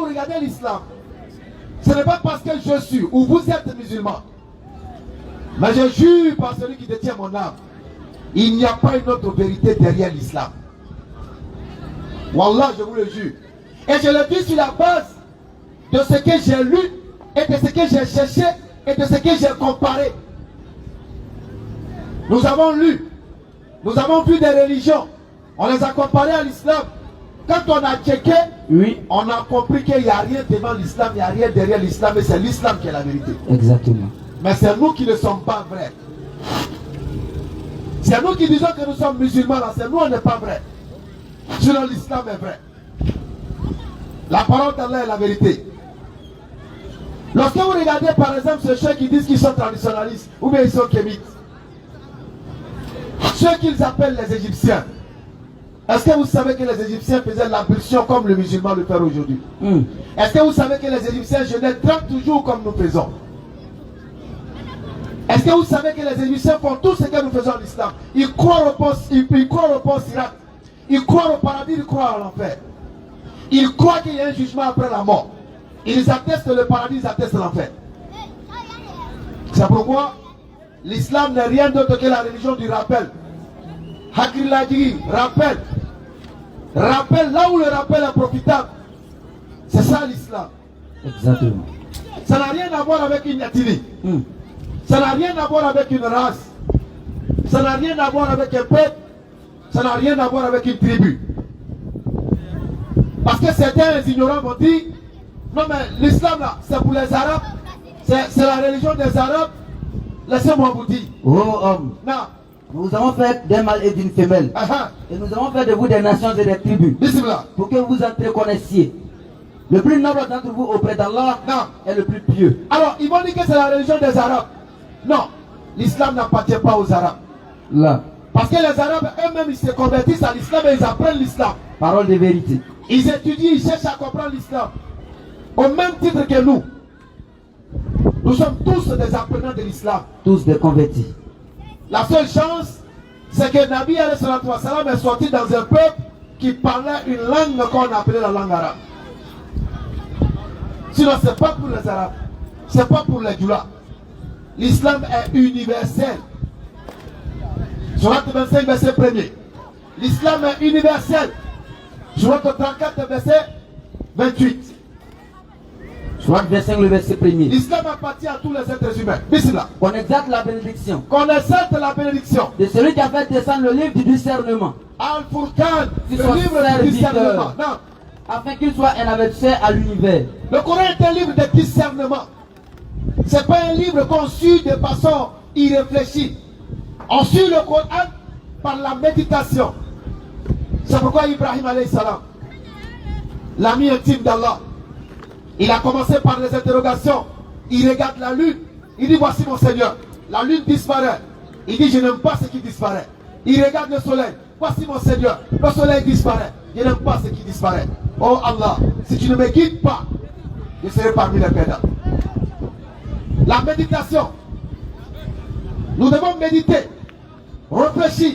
vous regardez l'islam, ce n'est pas parce que je suis ou vous êtes musulman. Mais je jure par celui qui détient mon âme, il n'y a pas une autre vérité derrière l'islam. Wallah, je vous le jure. Et je le dis sur la base de ce que j'ai lu et de ce que j'ai cherché et de ce que j'ai comparé. Nous avons lu, nous avons vu des religions, on les a comparées à l'islam. Quand on a checké, Oui. on a compris qu'il n'y a rien devant l'islam, il n'y a rien derrière l'islam, et c'est l'islam qui est la vérité. Exactement. Mais c'est nous qui ne sommes pas vrais. C'est nous qui disons que nous sommes musulmans, là, c'est nous, on n'est pas vrais. Sinon l'islam est vrai. La parole d'Allah est la vérité. Lorsque vous regardez par exemple ceux qui disent qu'ils sont traditionnalistes ou bien ils sont kémites, ceux qu'ils appellent les Égyptiens, est-ce que vous savez que les Égyptiens faisaient l'ablution comme le musulman le fait aujourd'hui? Est-ce que vous savez que les Égyptiens jeûnaient 30 jours comme nous faisons? Est-ce que vous savez que les Égyptiens font tout ce que nous faisons en l'islam? Ils croient au sirat. Ils croient au paradis, ils croient à l'enfer. Ils croient qu'il y a un jugement après la mort. Ils attestent le paradis, ils attestent l'enfer. C'est pourquoi l'islam n'est rien d'autre que la religion du rappel. Hakriladji, rappel. Rappel, là où le rappel est profitable. C'est ça l'islam. Exactement. Ça n'a rien à voir avec une ethnie. Ça n'a rien à voir avec une race. Ça n'a rien à voir avec un peuple. Ça n'a rien à voir avec une tribu. Parce que certains ignorants vont dire, non mais l'islam là, c'est pour les Arabes. C'est la religion des Arabes. Laissez-moi vous dire. Oh homme, Non. nous avons fait d'un mâle et d'une femelle. Et nous avons fait de vous des nations et des tribus. Bismillah. Pour que vous entreconnaissiez. Le plus noble d'entre vous auprès d'Allah est le plus pieux. Alors, ils vont dire que c'est la religion des Arabes. Non. L'islam n'appartient pas aux Arabes. Là, Parce que les Arabes eux-mêmes, ils se convertissent à l'islam et ils apprennent l'islam. parole de vérité. Ils étudient, ils cherchent à comprendre l'islam. Au même titre que nous. Nous sommes tous des apprenants de l'islam. Tous des convertis. La seule chance, c'est que Nabi alayhi salatu wa salam est sorti dans un peuple qui parlait une langue qu'on appelait la langue arabe. Sinon, ce n'est pas pour les Arabes. Ce n'est pas pour les Djoula. L'islam est universel. Surat 25, verset 1er. L'islam est universel. Surat 34, verset 28. Surat 25, le verset 1er. L'islam appartient à tous les êtres humains. Bismillah. Qu'on exalte la bénédiction Qu'on accepte la bénédiction. de celui qui a fait descendre le livre du discernement, Al-Furqan, Qui le soit livre du serviteur. discernement. Non. afin qu'il soit un avertisseur à l'univers. Le Coran est un livre de discernement. Ce n'est pas un livre conçu de façon irréfléchie. On suit le Coran par la méditation. C'est pourquoi Ibrahim alayhi salam, l'ami intime d'Allah, il a commencé par les interrogations. Il regarde la lune. Il dit voici mon Seigneur. La lune disparaît. Il dit je n'aime pas ce qui disparaît. Il regarde le soleil. Voici mon Seigneur. Le soleil disparaît. Je n'aime pas ce qui disparaît. Oh Allah, si tu ne me guides pas, je serai parmi les perdants. La méditation. Nous devons méditer, réfléchir,